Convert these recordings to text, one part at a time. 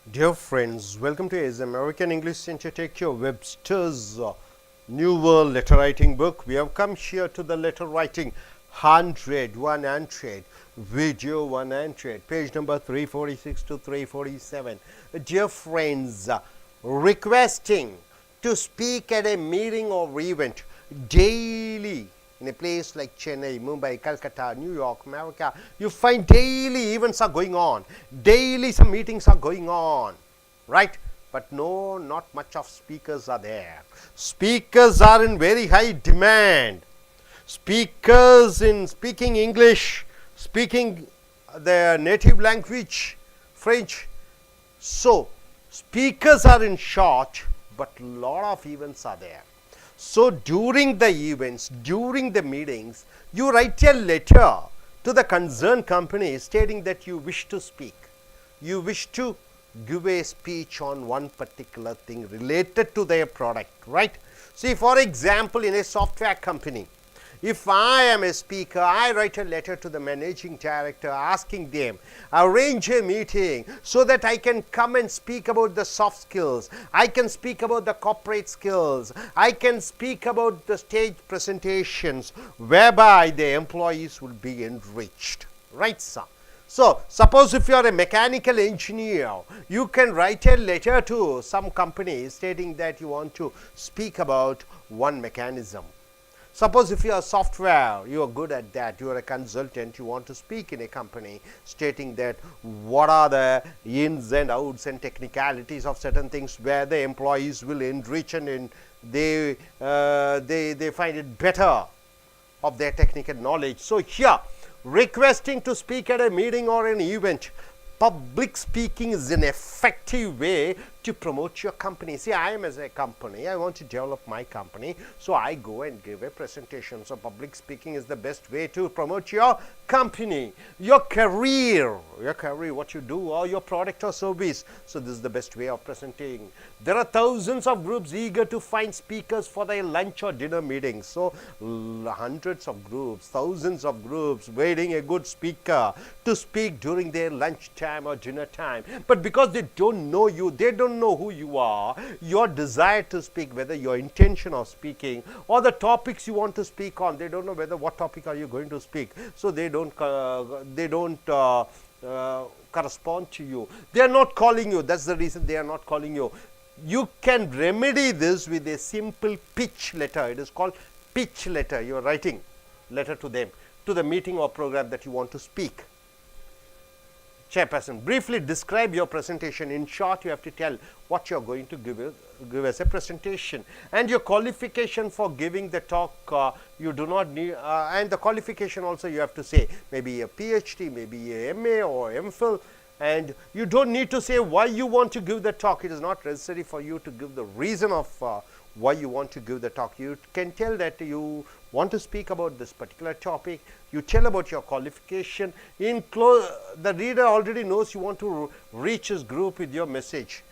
Dear friends, welcome to AS American English Center. Take your Webster's New World Letter Writing book. We have come here to the letter writing 100, video 100, page number 346 to 347. Dear friends, requesting to speak at a meeting or event daily in a place like Chennai, Mumbai, Calcutta, New York, America, you find daily events are going on. Daily some meetings are going on, right? But no, not much of speakers are there. Speakers are in very high demand. Speakers in speaking English, speaking their native language, French. So, speakers are in short, but lot of events are there. So, during the events, during the meetings, you write a letter to the concerned company stating that you wish to speak. You wish to give a speech on one particular thing related to their product, right? See, for example, in a software company, if I am a speaker, I write a letter to the managing director asking them, arrange a meeting so that I can come and speak about the soft skills. I can speak about the corporate skills. I can speak about the stage presentations whereby the employees will be enriched. Right, sir? So, suppose if you are a mechanical engineer, you can write a letter to some company stating that you want to speak about one mechanism. Suppose if you are software, you are good at that, you are a consultant, you want to speak in a company stating that what are the ins and outs and technicalities of certain things where the employees will enrich and they find it better of their technical knowledge. So, here requesting to speak at a meeting or an event, public speaking is an effective way to promote your company. See, I am as a company, I want to develop my company, so I go and give a presentation. So, public speaking is the best way to promote your company, your career, what you do, or your product or service. So, this is the best way of presenting. There are thousands of groups eager to find speakers for their lunch or dinner meetings. So, hundreds of groups, thousands of groups waiting a good speaker to speak during their lunch time or dinner time. But because they don't know you, they don't know who you are, your desire to speak, whether your intention of speaking or the topics you want to speak on, they don't know whether what topic are you going to speak. So, they don't correspond to you. They are not calling you. That's the reason they are not calling you. You can remedy this with a simple pitch letter. It is called pitch letter. You are writing letter to them, to the meeting or program that you want to speak. Chairperson, briefly describe your presentation. In short, you have to tell what you are going to give as a presentation, and your qualification for giving the talk. You do not need, and the qualification also you have to say maybe a PhD, maybe a MA or MPhil, and you don't need to say why you want to give the talk. It is not necessary for you to give the reason of why you want to give the talk. You can tell that you want to speak about this particular topic. You tell about your qualification. The reader already knows you want to reach his group with your message.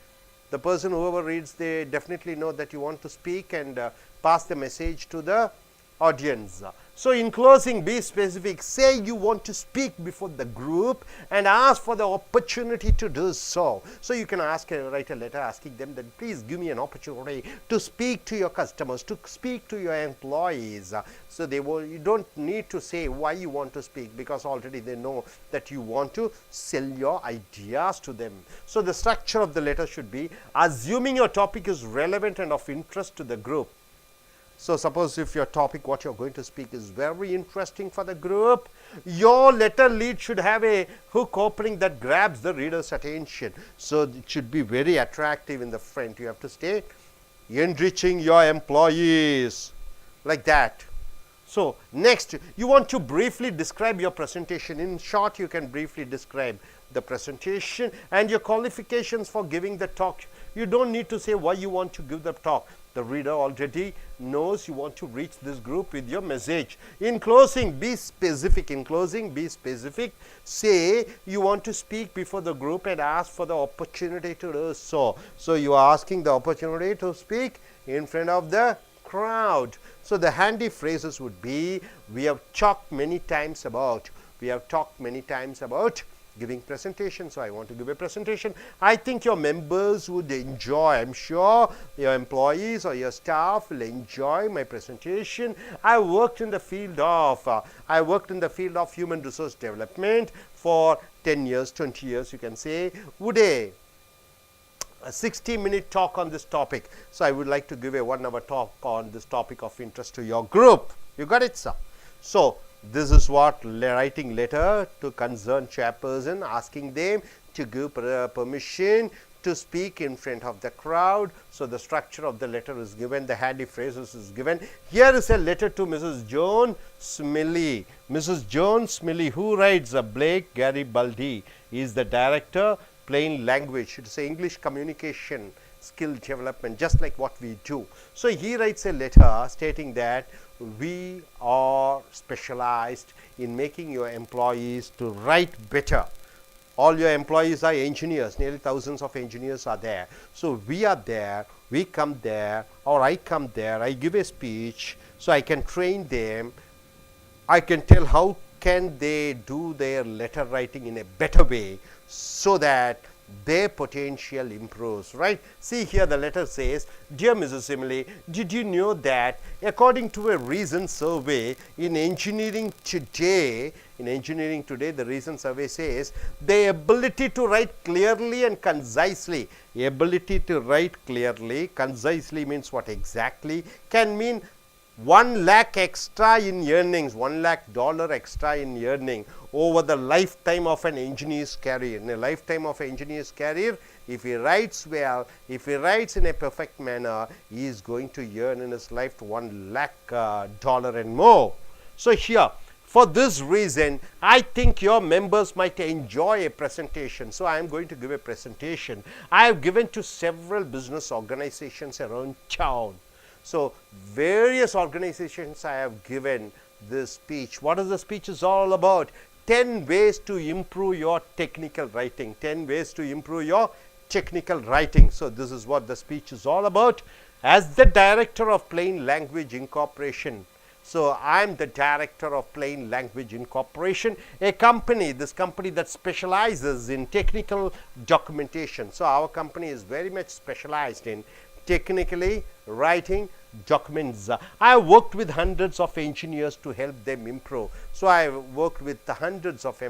The person, whoever reads, they definitely know that you want to speak and pass the message to the audience. So, in closing, be specific. Say you want to speak before the group and ask for the opportunity to do so. So, you can write a letter asking them that please give me an opportunity to speak to your customers, to speak to your employees. So, you don't need to say why you want to speak, because already they know that you want to sell your ideas to them. So, the structure of the letter should be assuming your topic is relevant and of interest to the group. So, suppose if your topic, what you are going to speak, is very interesting for the group, your letter lead should have a hook opening that grabs the reader's attention. So, it should be very attractive in the front. You have to say, enriching your employees, like that. So, next, you want to briefly describe your presentation. In short, you can briefly describe the presentation and your qualifications for giving the talk. You don't need to say why you want to give the talk. The reader already knows you want to reach this group with your message. In closing, be specific. Say you want to speak before the group and ask for the opportunity to do so. So, you are asking the opportunity to speak in front of the crowd. So, the handy phrases would be, we have talked many times about, giving presentation, so I want to give a presentation. I think your members would enjoy. I'm sure your employees or your staff will enjoy my presentation. I worked in the field of human resource development for 10 years, 20 years, you can say. Would a 60-minute talk on this topic. So I would like to give a 1-hour talk on this topic of interest to your group. You got it, sir? So this is what writing letter to concerned chairperson, asking them to give permission to speak in front of the crowd. So the structure of the letter is given, the handy phrases is given. Here is a letter to Mrs. Joan Smiley. Mrs. Joan Smiley, who writes? Blake Garibaldi is the director, plain language. It is English communication skill development, just like what we do. So he writes a letter stating that we are specialized in making your employees to write better. All your employees are engineers, nearly thousands of engineers are there. So we are there, we come there, or I come there, I give a speech, so I can train them. I can tell how can they do their letter writing in a better way so that their potential improves, right? See here the letter says, dear Mrs. Emily, did you know that according to a recent survey in engineering today, the recent survey says the ability to write clearly and concisely, ability to write clearly, concisely means what exactly? Can mean 1 lakh extra in earnings, $1 lakh extra in earning over the lifetime of an engineer's career. In a lifetime of an engineer's career, if he writes well, if he writes in a perfect manner, he is going to earn in his life $1 lakh and more. So here, for this reason, I think your members might enjoy a presentation. So I am going to give a presentation. I have given to several business organizations around town. So various organizations I have given this speech. What is the speech is all about? 10 ways to improve your technical writing. 10 ways to improve your technical writing. So this is what the speech is all about. As the director of Plain Language Incorporation. So I am the director of Plain Language Incorporation, a company, this company that specializes in technical documentation. So our company is very much specialized in technically writing documents. I have worked with hundreds of engineers to help them improve. So I have worked with the hundreds of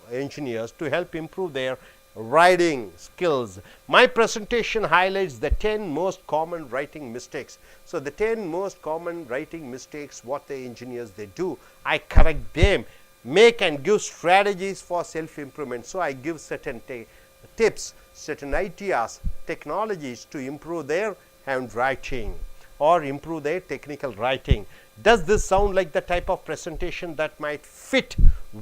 engineers to help improve their writing skills. My presentation highlights the 10 most common writing mistakes. So the 10 most common writing mistakes, what the engineers they do, I correct them, make and give strategies for self-improvement. So I give certain tips, certain ideas, technologies to improve their handwriting or improve their technical writing. Does this sound like the type of presentation that might fit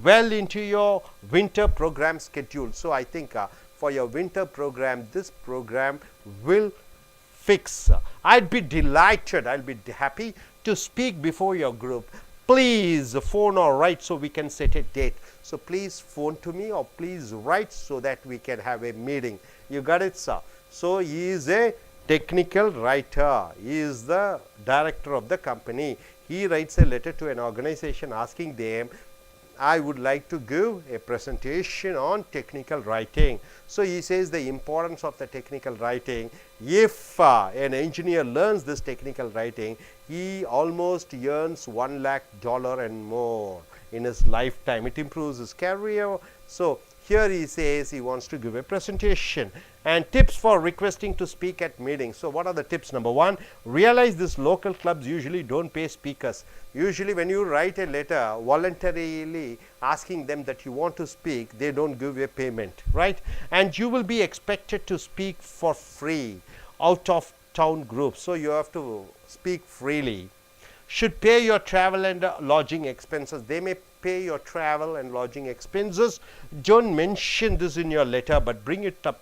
well into your winter program schedule? So I think for your winter program, this program will fix. I'd be delighted, I'll be happy to speak before your group. Please phone or write so we can set a date. So please phone to me or please write so that we can have a meeting. You got it, sir? So he is a technical writer. He is the director of the company. He writes a letter to an organization asking them, I would like to give a presentation on technical writing. So he says the importance of the technical writing. If an engineer learns this technical writing, he almost earns $1 lakh and more in his lifetime. It improves his career. So here he says he wants to give a presentation. And tips for requesting to speak at meetings. So what are the tips? Number 1, realize this local clubs usually don't pay speakers. Usually when you write a letter voluntarily asking them that you want to speak, they don't give you a payment, right? And you will be expected to speak for free out of town groups. So you have to speak freely. Should pay your travel and lodging expenses. They may pay your travel and lodging expenses. Don't mention this in your letter, but bring it up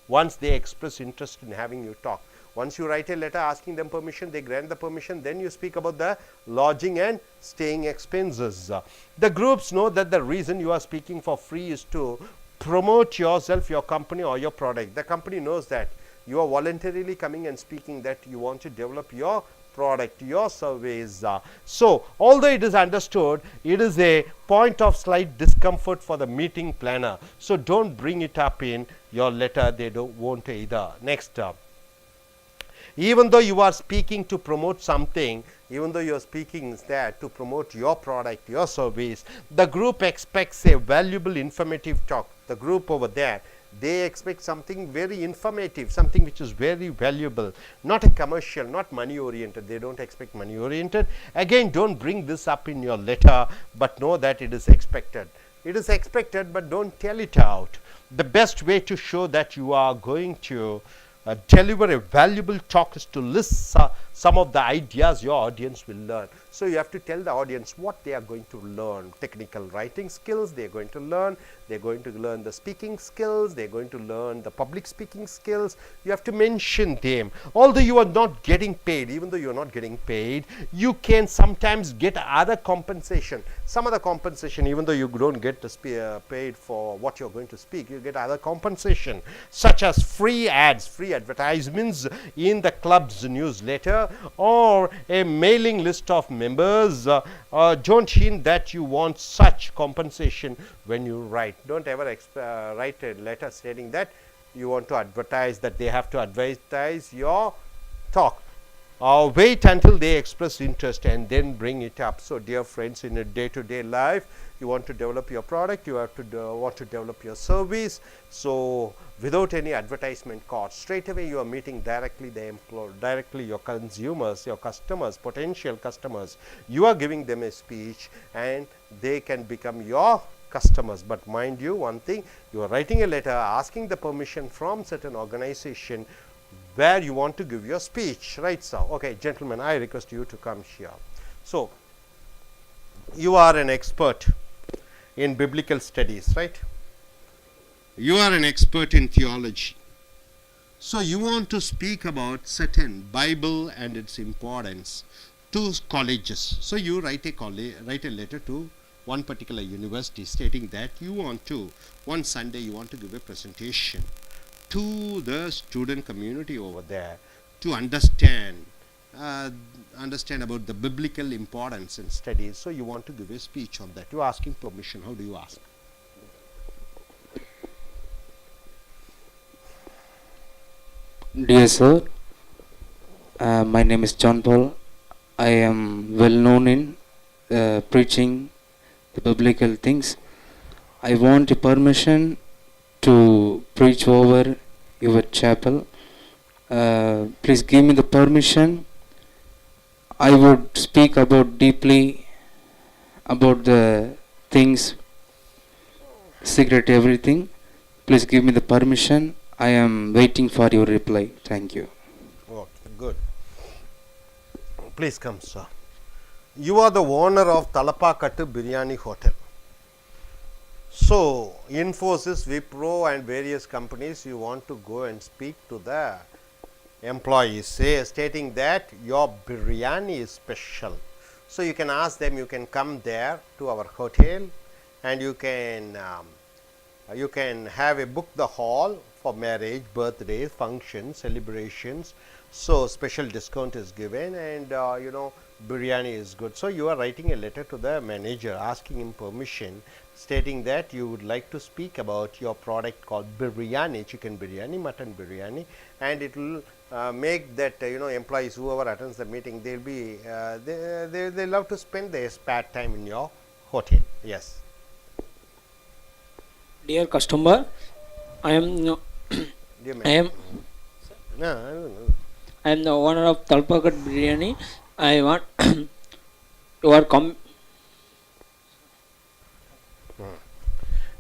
once they express interest in having you talk. Once you write a letter asking them permission, they grant the permission, then you speak about the lodging and staying expenses. The groups know that the reason you are speaking for free is to promote yourself, your company or your product. The company knows that you are voluntarily coming and speaking that you want to develop your product, your service. So although it is understood, it is a point of slight discomfort for the meeting planner. So don't bring it up in your letter. They won't either. Next, even though you are speaking to promote something, even though you are speaking there to promote your product, your service, the group expects a valuable, informative talk. The group over there, they expect something very informative, something which is very valuable, not a commercial, not money oriented. They don't expect money oriented. Again, don't bring this up in your letter, but know that it is expected. It is expected, but don't tell it out. The best way to show that you are going to deliver a valuable talk is to list some of the ideas your audience will learn. So you have to tell the audience what they are going to learn. Technical writing skills they are going to learn. They are going to learn the speaking skills. They are going to learn the public speaking skills. You have to mention them. Although you are not getting paid, even though you are not getting paid, you can sometimes get other compensation. Some other compensation, even though you don't get paid for what you are going to speak, you get other compensation, such as free ads, free advertisements in the club's newsletter, or a mailing list of members. Don't hint that you want such compensation when you write. Don't ever write a letter stating that you want to advertise, that they have to advertise your talk. Wait until they express interest and then bring it up. So dear friends, in a day-to-day life, you want to develop your product, you have to want to develop your service. So without any advertisement cost, straight away you are meeting directly your consumers, your customers, potential customers. You are giving them a speech and they can become your customers. But mind you, one thing, you are writing a letter asking the permission from certain organization where you want to give your speech, right? So okay, gentlemen, I request you to come here. So you are an expert in biblical studies, right? You are an expert in theology. So you want to speak about certain Bible and its importance to colleges. So you write a letter to one particular university stating that you want to, one Sunday you want to give a presentation to the student community over there to understand about the biblical importance in studies. So you want to give a speech on that. You are asking permission. How do you ask? Dear sir, my name is John Paul. I am well known in preaching the biblical things. I want a permission to preach over your chapel. Please give me the permission. I would speak about deeply about the things, secret everything. Please give me the permission. I am waiting for your reply. Thank you. Okay, good. Please come, sir. You are the owner of Talapakattu Biryani Hotel. So, Infosys, Wipro and various companies, you want to go and speak to the employees, stating that your biryani is special. So, you can ask them, you can come there to our hotel and you can have book the hall for marriage, birthdays, functions, celebrations. So, special discount is given and biryani is good. So, you are writing a letter to the manager asking him permission, stating that you would like to speak about your product called biryani, chicken biryani, mutton biryani, and it will make that employees, whoever attends the meeting, they'll be they love to spend their spare time in your hotel. Yes. Dear customer, I am the owner of Talpakat Biryani. I want your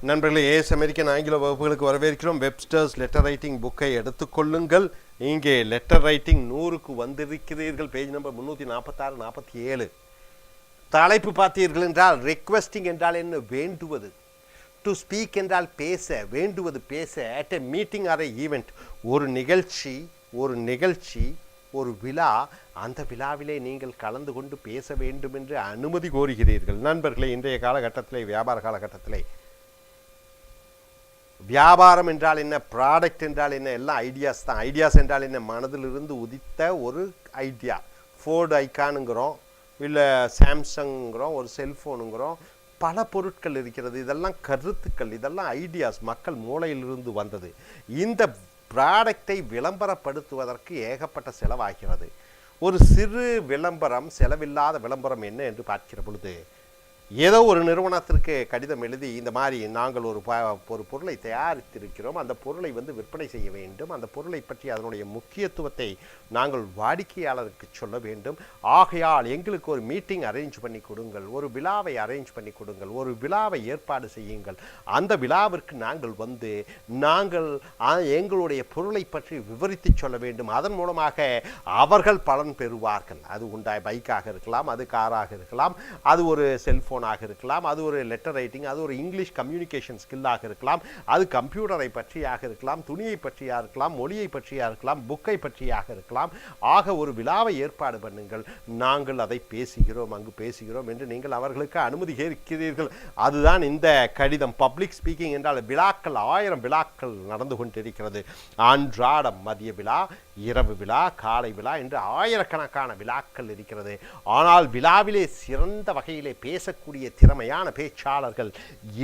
நண்பர்களே, as American ஆங்கில வகுப்புகளுக்கு வரவேற்கிறோம். Webster's letter writing புக்கை எடுத்துக்கொள்ளுங்கள். இங்கே letter writing 100க்கு வந்திருக்கிறீர்கள். Page number 346 47. தலைப்பு பார்த்தீர்கள் என்றால் ரெக்வெஸ்டிங் என்றால் என்ன? வேண்டுவது. டு ஸ்பீக் என்றால் பேச, வேண்டுவது பேச. At a meeting or a event, ஒரு நிகழ்ச்சி ஒரு விழா, அந்த விழாவிலே நீங்கள் கலந்து கொண்டு பேச வேண்டும் என்று அனுமதி கோருகிறீர்கள். நண்பர்களே, இன்றைய காலகட்டத்திலே, வியாபார காலகட்டத்திலே, வியாபாரம் என்றால் என்ன, ப்ராடக்ட் என்றால் என்ன, எல்லாம் ஐடியாஸ் தான். ஐடியாஸ் என்றால் என்ன? மனதிலிருந்து உதித்த ஒரு ஐடியா, ஃபோர்டு ஐகானுங்கிறோம், இல்லை சாம்சங்கிறோம், ஒரு செல்ஃபோனுங்கிறோம், பல பொருட்கள் இருக்கிறது. இதெல்லாம் கருத்துக்கள், இதெல்லாம் ஐடியாஸ், மக்கள் மூளையிலிருந்து வந்தது. இந்த ப்ராடக்டை விளம்பரப்படுத்துவதற்கு ஏகப்பட்ட செலவாகிறது. ஒரு சிறு விளம்பரம், செலவில்லாத விளம்பரம் என்ன என்று பார்க்கிற பொழுது, ஏதோ ஒரு நிறுவனத்திற்கு கடிதம் எழுதி இந்த மாதிரி நாங்கள் ஒரு பொருளை தயாரித்திருக்கிறோம், அந்த பொருளை விற்பனை செய்ய வேண்டும், அந்த பொருளை பற்றி அதனுடைய முக்கியத்துவத்தை நாங்கள் வாடிக்கையாளருக்கு சொல்ல வேண்டும், ஆகையால் எங்களுக்கு ஒரு மீட்டிங் அரேஞ்ச் பண்ணி கொடுங்கள், ஒரு விழாவை அரேஞ்ச் பண்ணி கொடுங்கள், ஒரு விழாவை ஏற்பாடு செய்யுங்கள், அந்த விழாவிற்கு நாங்கள் எங்களுடைய பொருளை பற்றி விவரித்து சொல்ல வேண்டும், அதன் மூலமாக அவர்கள் பலன் பெறுவார்கள். அது பைக்காக இருக்கலாம், அது காராக இருக்கலாம், அது ஒரு செல்ஃபோன் இருக்கலாம், அது ஒரு லெட்டர் ரைட்டிங், அது ஒரு இங்கிலீஷ் கம்யூனிகேஷன் ஸ்கில்லாக இருக்கலாம், அது கம்ப்யூட்டரை பற்றியாக இருக்கலாம், துணியை பற்றியாக இருக்கலாம், மொழியை பற்றியாக இருக்கலாம், புக்கை பற்றியாக இருக்கலாம். ஆக ஒரு விழாவை ஏற்பாடு பண்ணுங்கள், நாங்கள் அதை பேசுகிறோம், அங்கு பேசுகிறோம் என்று நீங்கள் அவர்களுக்கு அனுமதி கேட்கிறீர்கள். அதுதான் இந்த கடிதம். பப்ளிக் ஸ்பீக்கிங் என்றால் விழாக்கள், 1000 விழாக்கள் நடந்து கொண்டிருக்கிறது. அன்றாடம் மதிய விழா, இரவு விழா, காலை விழா என்று ஆயிரக்கணக்கான விழாக்கள் இருக்கிறது. ஆனால் விழாவிலே சிறந்த வகையிலே பேசக்கூடிய திறமையான பேச்சாளர்கள்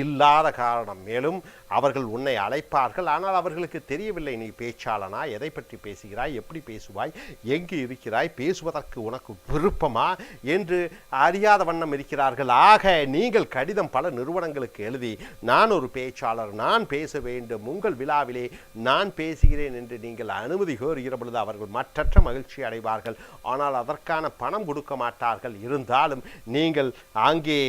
இல்லாத காரணம். மேலும் அவர்கள் உன்னை அழைப்பார்கள், ஆனால் அவர்களுக்கு தெரியவில்லை நீ பேச்சாளனா, எதை பற்றி பேசுகிறாய், எப்படி பேசுவாய், எங்கு இருக்கிறாய், பேசுவதற்கு உனக்கு விருப்பமா என்று அறியாத வண்ணம் இருக்கிறார்கள். ஆக நீங்கள் கடிதம் பல நிறுவனங்களுக்கு எழுதி, நான் ஒரு பேச்சாளர், நான் பேச வேண்டும், உங்கள் விழாவிலே நான் பேசுகிறேன் என்று நீங்கள் அனுமதி கோருகிற பொழுது அவர்கள் மற்றற்ற மகிழ்ச்சி அடைவார்கள். ஆனால் அதற்கான பணம் கொடுக்க மாட்டார்கள். இருந்தாலும் நீங்கள் அங்கே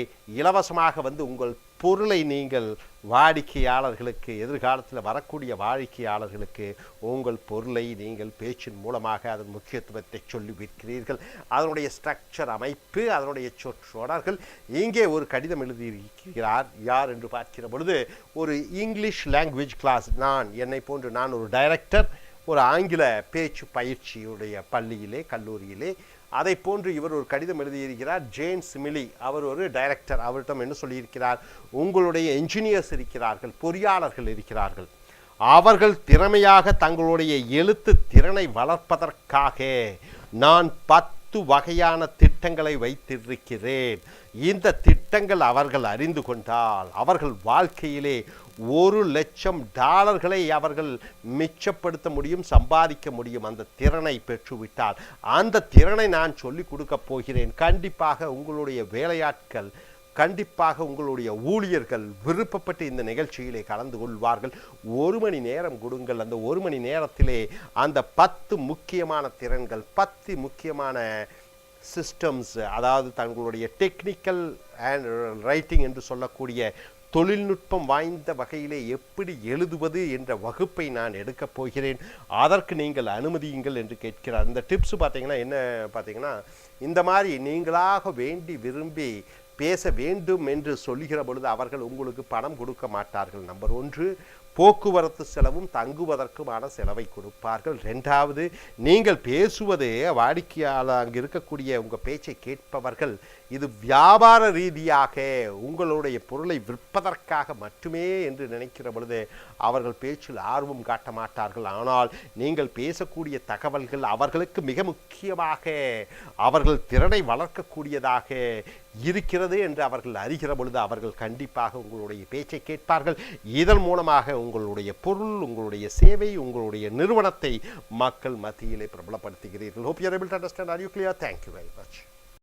இலவசமாக உங்கள் பொருளை நீங்கள் வாடிக்கையாளர்களுக்கு, எதிர்காலத்தில் வரக்கூடிய வாடிக்கையாளர்களுக்கு உங்கள் பொருளை நீங்கள் பேச்சின் மூலமாக அதன் முக்கியத்துவத்தை சொல்லி விற்கிறீர்கள். அதனுடைய ஸ்ட்ரக்சர், அமைப்பு, அதனுடைய சொற்றொடர்கள். இங்கே ஒரு கடிதம் எழுதியிருக்கிறார். யார் என்று பார்க்கிற பொழுது ஒரு இங்கிலீஷ் லாங்குவேஜ் கிளாஸ், என்னை போன்று நான் ஒரு டைரக்டர், ஒரு ஆங்கில பேச்சு பயிற்சியுடைய பள்ளியிலே, கல்லூரியிலே. அதை போன்று இவர் ஒரு கடிதம் எழுதியிருக்கிறார். ஜேம்ஸ் மிலி, அவர் ஒரு டைரக்டர். அவரிடம் என்ன சொல்லியிருக்கிறார், உங்களுடைய என்ஜினியர்ஸ் இருக்கிறார்கள், பொறியாளர்கள் இருக்கிறார்கள், அவர்கள் திறமையாக தங்களுடைய எழுத்து திறனை வளர்ப்பதற்காக நான் 10 வகையான திட்டங்களை வைத்திருக்கிறேன். இந்த திட்டங்கள் அவர்கள் அறிந்து கொண்டால் அவர்கள் வாழ்க்கையிலே $1,00,000 அவர்கள் மிச்சப்படுத்த முடியும், சம்பாதிக்க முடியும். அந்த திறனை பெற்றுவிட்டால் அந்த திறனை நான் சொல்லிக் கொடுக்க போகிறேன். கண்டிப்பாக உங்களுடைய வேலையாட்கள், கண்டிப்பாக உங்களுடைய ஊழியர்கள் விருப்பப்பட்டு இந்த நிகழ்ச்சியிலே கலந்து கொள்வார்கள். 1 மணி நேரம் கொடுங்கள். அந்த 1 மணி நேரத்திலே அந்த 10 முக்கியமான திறன்கள், 10 முக்கியமான சிஸ்டம்ஸ், அதாவது தங்களுடைய டெக்னிக்கல் அண்ட் ரைட்டிங் என்று சொல்லக்கூடிய தொழில்நுட்பம் வாய்ந்த வகையிலே எப்படி எழுதுவது என்ற வகுப்பை நான் எடுக்கப் போகிறேன். அதற்கு நீங்கள் அனுமதியுங்கள் என்று கேட்கிறார். இந்த டிப்ஸ் பார்த்தீங்கன்னா என்ன பார்த்தீங்கன்னா, இந்த மாதிரி நீங்களாக வேண்டி விரும்பி பேச வேண்டும் என்று சொல்லுகிற பொழுது அவர்கள் உங்களுக்கு பணம் கொடுக்க மாட்டார்கள். நம்பர் 1, போக்குவரத்து செலவும் தங்குவதற்குமான செலவை கொடுப்பார்கள். 2வது, நீங்கள் பேசுவது வாடிக்கையாளர், அங்கு இருக்கக்கூடிய உங்கள் பேச்சை கேட்பவர்கள் இது வியாபார ரீதியாக உங்களுடைய பொருளை விற்பதற்காக மட்டுமே என்று நினைக்கிற பொழுது அவர்கள் பேச்சில் ஆர்வம் காட்ட மாட்டார்கள். ஆனால் நீங்கள் பேசக்கூடிய தகவல்கள் அவர்களுக்கு மிக முக்கியமாக அவர்கள் திறனை வளர்க்கக்கூடியதாக இருக்கிறது என்று அவர்கள் அறிகிற பொழுது அவர்கள் கண்டிப்பாக உங்களுடைய பேச்சை கேட்பார்கள். இதன் மூலமாக உங்களுடைய பொருள், உங்களுடைய சேவை, உங்களுடைய நிறுவனத்தை மக்கள் மத்தியிலே பிரபலப்படுத்துகிறீர்கள். Hope you are able to understand. Are you clear? Thank you very much.